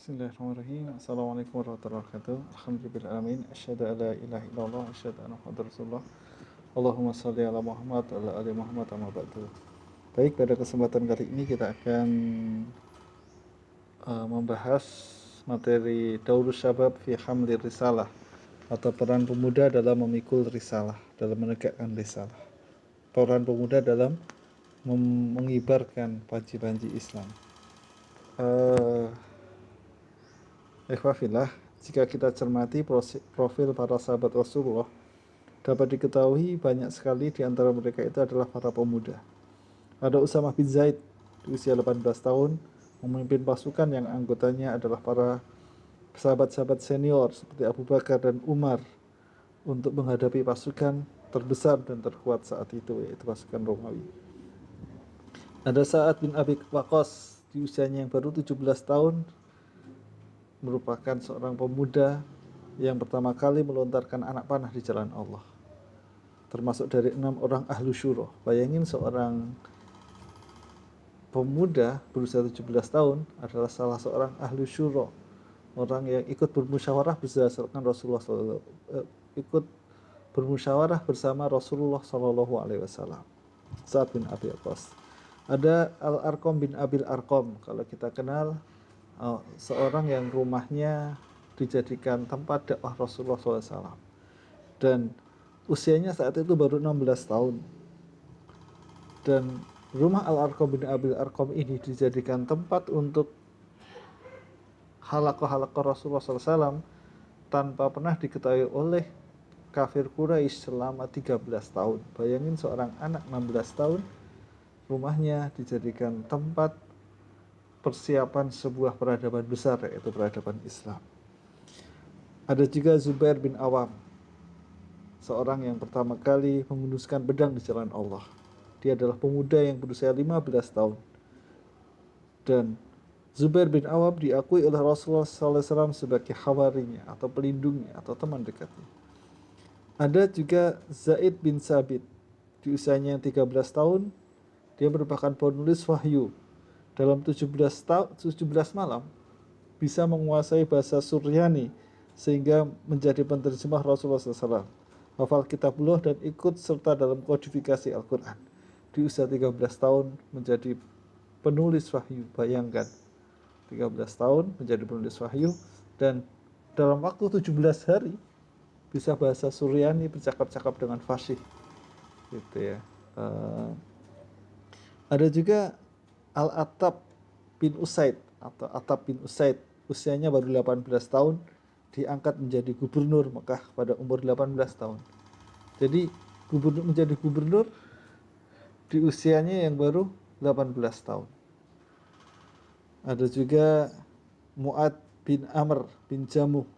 Bismillahirrahmanirrahim. Assalamualaikum warahmatullahi wabarakatuh. Alhamdulillahirrahmanirrahim. Asyhadu an la ilaha illallah wa asyhadu anna Muhammadar Rasulullah. Allahumma shalli ala Muhammad wa ala ali Muhammad amma ba'du. Baik, pada kesempatan kali ini kita akan membahas materi Daurus Syabab fi Hamlir Risalah atau peran pemuda dalam memikul risalah, dalam menegakkan risalah. Peran pemuda dalam mengibarkan panji-panji Islam. Ikhwafillah, jika kita cermati profil para sahabat Rasulullah, dapat diketahui banyak sekali di antara mereka itu adalah para pemuda. Ada Usamah bin Zaid di usia 18 tahun, memimpin pasukan yang anggotanya adalah para sahabat-sahabat senior seperti Abu Bakar dan Umar untuk menghadapi pasukan terbesar dan terkuat saat itu, yaitu pasukan Romawi. Ada Sa'ad bin Abi Waqqas di usianya yang baru 17 tahun, merupakan seorang pemuda yang pertama kali melontarkan anak panah di jalan Allah, termasuk dari 6 orang ahlu syuro. Bayangin seorang pemuda berusia 17 tahun adalah salah seorang ahlu syuro, orang yang ikut bermusyawarah berdasarkan Rasulullah SAW, ikut bermusyawarah bersama Rasulullah SAW. Sa'ad bin Abi Waqqas. Ada Al-Arqam bin Abil Arqam, kalau kita kenal, seorang yang rumahnya dijadikan tempat dakwah Rasulullah SAW, dan usianya saat itu baru 16 tahun. Dan rumah Al-Arqam bin Abil Arqam ini dijadikan tempat untuk halaqah-halaqah Rasulullah SAW tanpa pernah diketahui oleh kafir Quraisy selama 13 tahun. Bayangin seorang anak 16 tahun, rumahnya dijadikan tempat persiapan sebuah peradaban besar, yaitu peradaban Islam. Ada juga Zubair bin Awam, seorang yang pertama kali menghunuskan pedang di jalan Allah. Dia adalah pemuda yang berusia 15 tahun. Dan Zubair bin Awam diakui oleh Rasulullah SAW sebagai hawarinya atau pelindungnya atau teman dekatnya. Ada juga Zaid bin Sabit, di usianya yang 13 tahun, dia merupakan penulis wahyu. Dalam 17 malam bisa menguasai bahasa Suryani sehingga menjadi penerjemah Rasulullah SAW, hafal kitabullah dan ikut serta dalam kodifikasi Al-Quran. Di usia 13 tahun menjadi penulis wahyu. Bayangkan, 13 tahun menjadi penulis wahyu, dan dalam waktu 17 hari bisa bahasa Suryani, bercakap-cakap dengan fasih gitu ya. Ada juga Al-Attab bin Usaid atau Attab bin Usaid, usianya baru 18 tahun, diangkat menjadi gubernur Mekah pada umur 18 tahun. Jadi menjadi gubernur di usianya yang baru 18 tahun. Ada juga Mu'ad bin Amr bin Jamuh,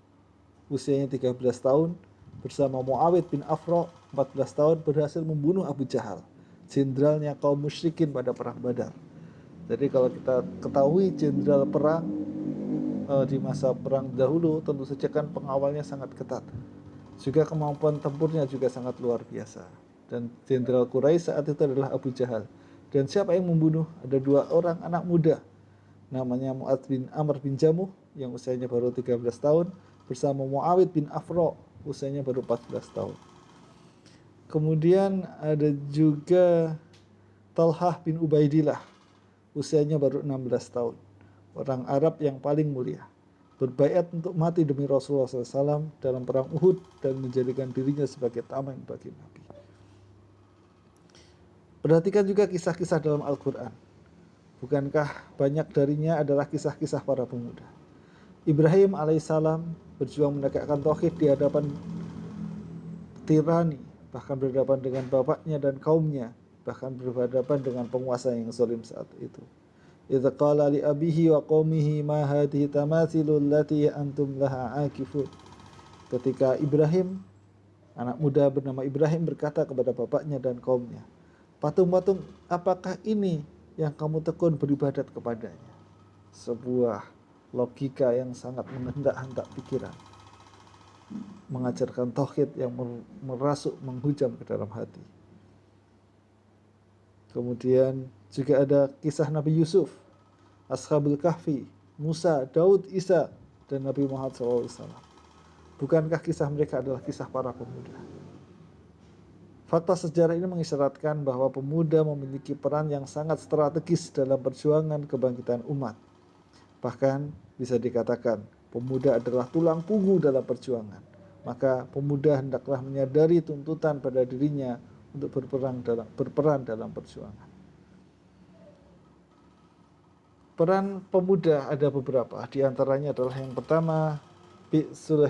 usianya 13 tahun, bersama Muawid bin Afra 14 tahun berhasil membunuh Abu Jahal, jenderalnya kaum musyrikin pada perang Badar. Jadi kalau kita ketahui jenderal perang di masa perang dahulu, tentu saja kan pengawalnya sangat ketat. Juga kemampuan tempurnya juga sangat luar biasa. Dan jenderal Quraisy saat itu adalah Abu Jahal. Dan siapa yang membunuh? Ada 2 orang anak muda, namanya Mu'ad bin Amr bin Jamuh yang usianya baru 13 tahun, bersama Muawid bin Afra, usianya baru 14 tahun. Kemudian ada juga Talhah bin Ubaidillah, usianya baru 16 tahun, orang Arab yang paling mulia, berbaiat untuk mati demi Rasulullah SAW dalam perang Uhud dan menjadikan dirinya sebagai tameng bagi Nabi. Perhatikan juga kisah-kisah dalam Al-Quran. Bukankah banyak darinya adalah kisah-kisah para pemuda? Ibrahim alaihissalam berjuang menegakkan tauhid di hadapan tirani, bahkan berhadapan dengan bapaknya dan kaumnya, bahkan berhadapan dengan penguasa yang zalim saat itu. Idza qala li abihi wa qaumihi ma hadhihi tamathilu allati antum laha akifun. Ketika Ibrahim, anak muda bernama Ibrahim, berkata kepada bapaknya dan kaumnya, patung-patung apakah ini yang kamu tekun beribadat kepadanya? Sebuah logika yang sangat menghentak-hentak pikiran, mengajarkan tauhid yang merasuk, menghujam ke dalam hati. Kemudian juga ada kisah Nabi Yusuf, Ashabul Kahfi, Musa, Daud, Isa, dan Nabi Muhammad SAW. Bukankah kisah mereka adalah kisah para pemuda? Fakta sejarah ini mengisyaratkan bahwa pemuda memiliki peran yang sangat strategis dalam perjuangan kebangkitan umat. Bahkan bisa dikatakan pemuda adalah tulang punggung dalam perjuangan. Maka pemuda hendaklah menyadari tuntutan pada dirinya untuk berperan dalam perjuangan. Peran pemuda ada beberapa. Di antaranya adalah yang pertama, bi'sul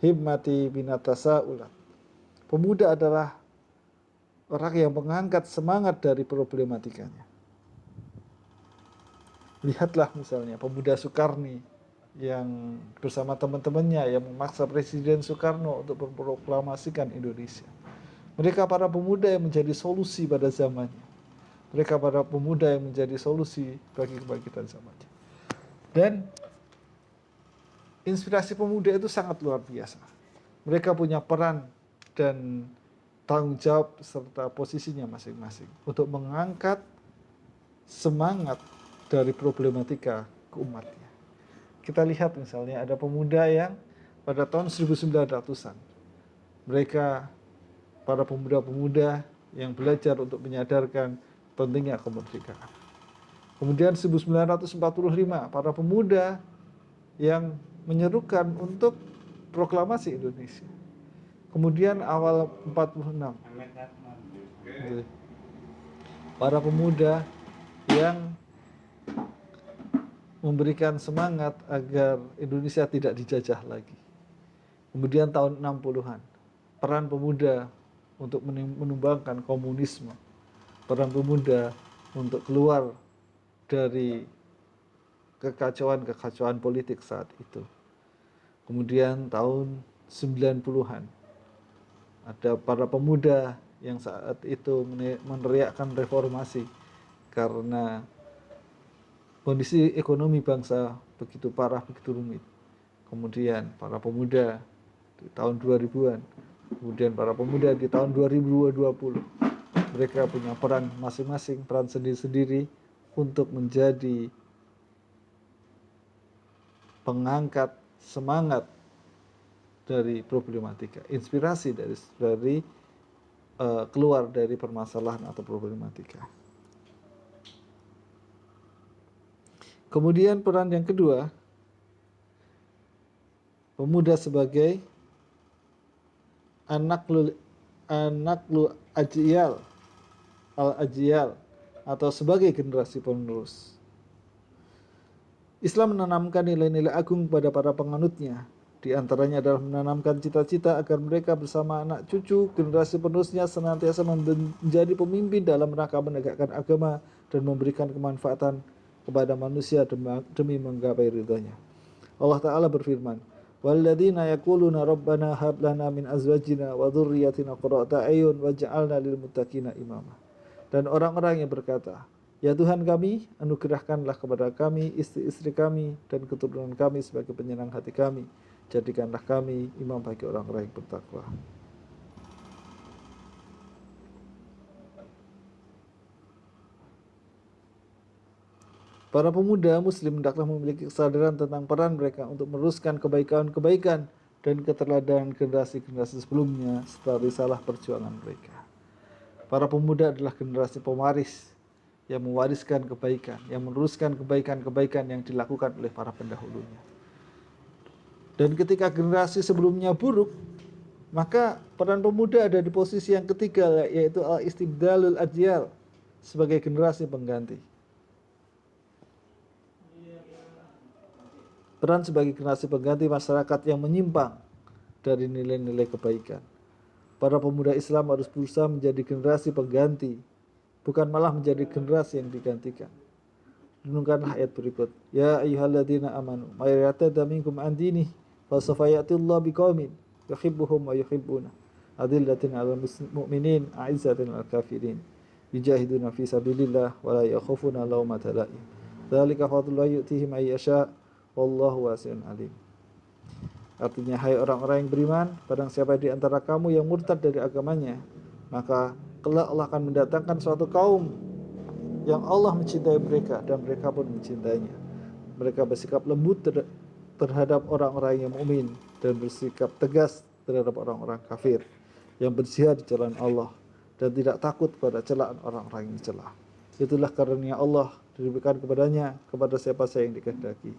himmati binatasaulat. Pemuda adalah orang yang mengangkat semangat dari problematikanya. Lihatlah misalnya pemuda Soekarni yang bersama teman-temannya yang memaksa Presiden Soekarno untuk memproklamasikan Indonesia. Mereka para pemuda yang menjadi solusi pada zamannya. Mereka para pemuda yang menjadi solusi bagi kebangkitan zamannya. Dan inspirasi pemuda itu sangat luar biasa. Mereka punya peran dan tanggung jawab serta posisinya masing-masing untuk mengangkat semangat dari problematika keumatnya. Kita lihat misalnya ada pemuda yang pada tahun 1900-an. Mereka para pemuda-pemuda yang belajar untuk menyadarkan pentingnya kemerdekaan. Kemudian 1945 para pemuda yang menyerukan untuk proklamasi Indonesia. Kemudian awal 46 para pemuda yang memberikan semangat agar Indonesia tidak dijajah lagi. Kemudian tahun 60-an peran pemuda untuk menumbangkan komunisme, peran pemuda untuk keluar dari kekacauan politik saat itu. Kemudian tahun 90-an ada para pemuda yang saat itu meneriakkan reformasi karena kondisi ekonomi bangsa begitu parah, begitu rumit. Kemudian para pemuda di tahun 2000-an, kemudian para pemuda di tahun 2020, mereka punya peran masing-masing, peran sendiri-sendiri untuk menjadi pengangkat semangat dari problematika, inspirasi dari keluar dari permasalahan atau problematika. Kemudian peran yang kedua, pemuda sebagai anaklu ajiyal, al-ajiyal, atau sebagai generasi penerus. Islam menanamkan nilai-nilai agung kepada para penganutnya. Di antaranya adalah menanamkan cita-cita agar mereka bersama anak cucu generasi penerusnya senantiasa menjadi pemimpin dalam rangka menegakkan agama dan memberikan kemanfaatan kepada manusia demi menggapai ridhanya. Allah Ta'ala berfirman, walladzina yaquluna rabbana hab lana min azwajina wa dzurriyyatina qurrata a'yun waj'alna lil muttaqina imama. Dan orang-orang yang berkata, ya Tuhan kami, anugerahkanlah kepada kami istri-istri kami dan keturunan kami sebagai penyenang hati kami. Jadikanlah kami imam bagi orang-orang yang bertakwa. Para pemuda muslim hendaklah memiliki kesadaran tentang peran mereka untuk meneruskan kebaikan-kebaikan dan keteladanan generasi-generasi sebelumnya setelah risalah perjuangan mereka. Para pemuda adalah generasi pewaris yang mewariskan kebaikan, yang meneruskan kebaikan-kebaikan yang dilakukan oleh para pendahulunya. Dan ketika generasi sebelumnya buruk, maka peran pemuda ada di posisi yang ketiga, yaitu al-istibdalul ajyal, sebagai generasi pengganti. Peran sebagai generasi pengganti masyarakat yang menyimpang dari nilai-nilai kebaikan. Para pemuda Islam harus berusaha menjadi generasi pengganti, bukan malah menjadi generasi yang digantikan. Renungkanlah ayat berikut. Ya ayyuhalladzina amanu may yartadda minkum an dinihi fasawfa ya'tillahu biqaumin yuhibbuhum wa yuhibbuna adillatin 'alal mu'minin a'izzatin 'alal kafirin yujahiduna fi sabilillah wa la yakhafuna lawmata la'im. Dzalika fadlullahi yu'tihi may yasha' wallahu wasi'un alim. Artinya, hai orang-orang yang beriman, barang siapa di antara kamu yang murtad dari agamanya, maka kelak Allah akan mendatangkan suatu kaum yang Allah mencintai mereka dan mereka pun mencintainya. Mereka bersikap lembut terhadap orang-orang yang mukmin dan bersikap tegas terhadap orang-orang kafir yang berjihad di jalan Allah dan tidak takut pada celaan orang-orang yang celah. Itulah karunia Allah diberikan kepadanya kepada siapa saja yang dikehendaki.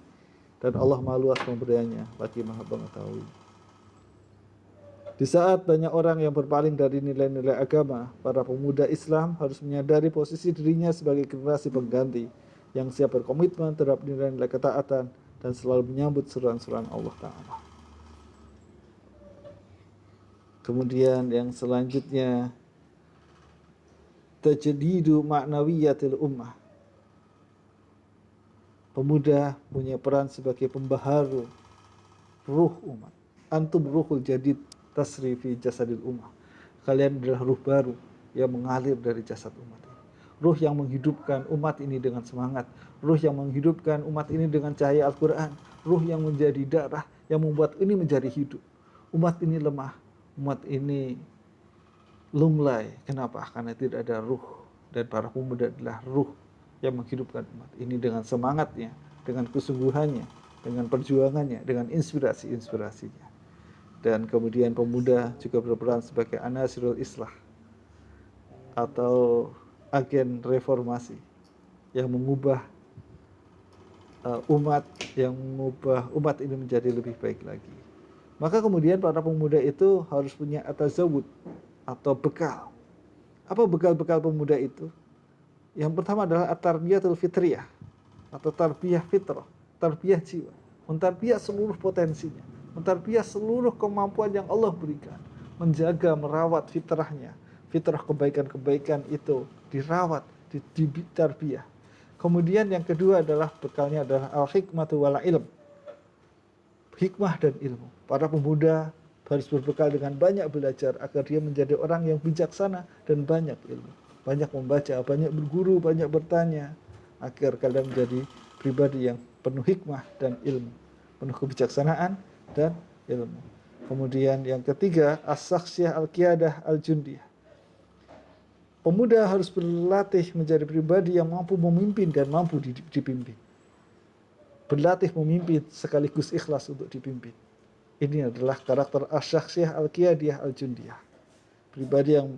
Dan Allah Maha Luas pemberiannya lagi Maha Mengetahui. Di saat banyak orang yang berpaling dari nilai-nilai agama, para pemuda Islam harus menyadari posisi dirinya sebagai generasi pengganti yang siap berkomitmen terhadap nilai-nilai ketaatan dan selalu menyambut seruan-seruan Allah Ta'ala. Kemudian yang selanjutnya, tajdidu ma'nawiyatil ummah. Pemuda punya peran sebagai pembaharu ruh umat. Antum ruhul jadid tasri fi jasadil ummah. Kalian adalah ruh baru yang mengalir dari jasad umat ini. Ruh yang menghidupkan umat ini dengan semangat. Ruh yang menghidupkan umat ini dengan cahaya Al-Quran. Ruh yang menjadi darah yang membuat ini menjadi hidup. Umat ini lemah. Umat ini lunglai. Kenapa? Karena tidak ada ruh. Dan para pemuda adalah ruh yang menghidupkan umat ini dengan semangatnya, dengan kesungguhannya, dengan perjuangannya, dengan inspirasi-inspirasinya. Dan kemudian pemuda juga berperan sebagai anasirul islah atau agen reformasi yang mengubah umat ini menjadi lebih baik lagi. Maka kemudian para pemuda itu harus punya atazawud atau bekal. Apa bekal-bekal pemuda itu? Yang pertama adalah at-tarbiyatul fitriyah atau tarbiyah fitrah, tarbiyah jiwa, mentarbiyah seluruh potensinya, mentarbiyah seluruh kemampuan yang Allah berikan, menjaga, merawat fitrahnya, fitrah kebaikan-kebaikan itu dirawat, ditarbiyah. Kemudian yang kedua adalah bekalnya adalah al-hikmatu wal ilm, hikmah dan ilmu. Para pemuda harus berbekal dengan banyak belajar agar dia menjadi orang yang bijaksana dan banyak ilmu. Banyak membaca, banyak berguru, banyak bertanya, agar kalian menjadi pribadi yang penuh hikmah dan ilmu, penuh kebijaksanaan dan ilmu. Kemudian yang ketiga, as-saksiyah al-qiyadah al-jundiyah. Pemuda harus berlatih menjadi pribadi yang mampu memimpin dan mampu dipimpin. Berlatih memimpin sekaligus ikhlas untuk dipimpin. Ini adalah karakter as-saksiyah al-qiyadah al-jundiyah. Pribadi yang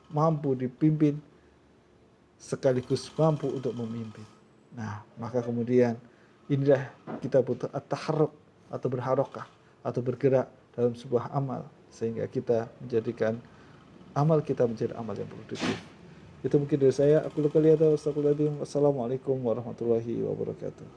mampu dipimpin sekaligus mampu untuk memimpin. Nah, maka kemudian inilah kita butuh at-taharruk atau berharokah atau bergerak dalam sebuah amal sehingga kita menjadikan amal kita menjadi amal yang produktif. Itu mungkin dari saya. Aku Assalamualaikum warahmatullahi wabarakatuh.